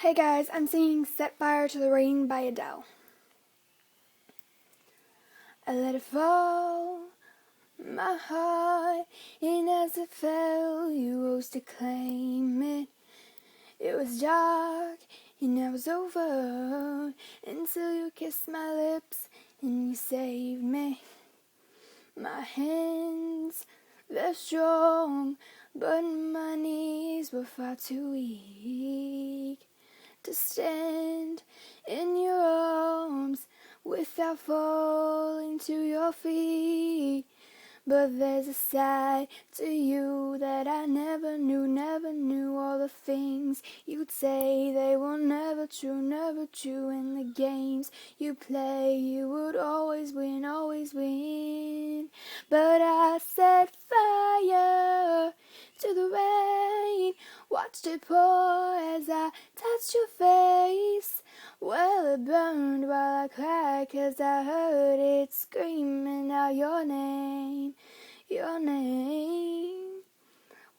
Hey guys, I'm singing Set Fire to the Rain by Adele. I let it fall, my heart, and as it fell, you rose to claim it. It was dark, and I was over, until you kissed my lips, and you saved me. My hands, they're strong, but my knees were far too weak to stand in your arms without falling to your feet. But there's a side to you that I never knew. All the things you'd say, they were never true. In the games you play, you would always win. But I set fire to the rain, watched it pour as I touched your face. Well, it burned while I cried, 'cause I heard it screaming out your name.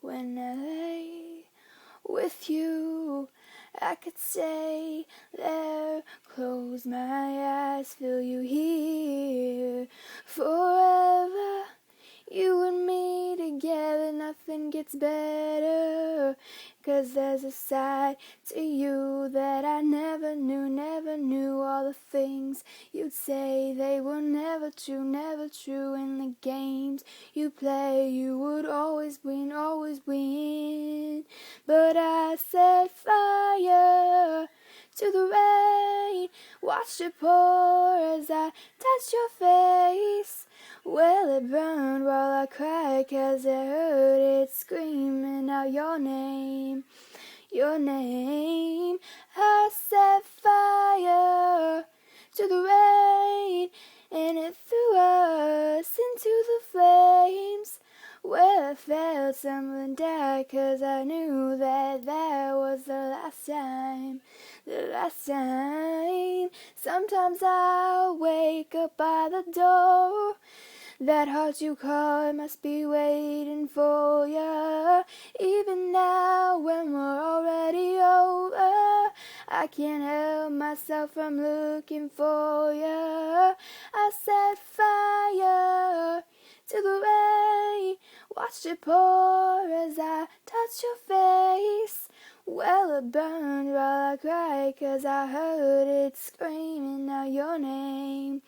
When I lay with you, I could stay there, close my eyes, feel you here forever. You and me together, nothing gets better, 'cause there's a side to you that I never knew. All the things you'd say, they were never true. In the games you play, you would always win. But I set fire to the rain, watched it pour as I touched your face. Well, it burned while I cried, 'cause I heard it screaming out your name. I set fire to the rain, and it threw us into the flames. Well, I felt something die, 'cause I knew that was the last time. Sometimes I wake up by the door. That heart you call must be waiting for ya. Even now when we're already over, I can't help myself from looking for ya. I set fire to the rain, watched it pour as I touched your face. Well, it burned while I cried, 'cause I heard it screaming out your name.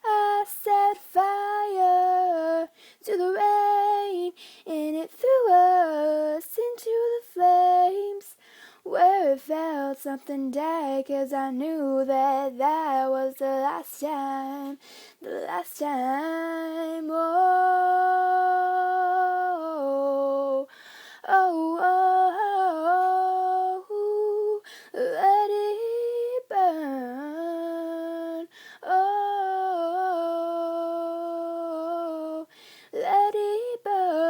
I set fire to the rain, and it threw us into the flames, where it felt something die, 'cause I knew that was the last time. Let it burn. Let it burn.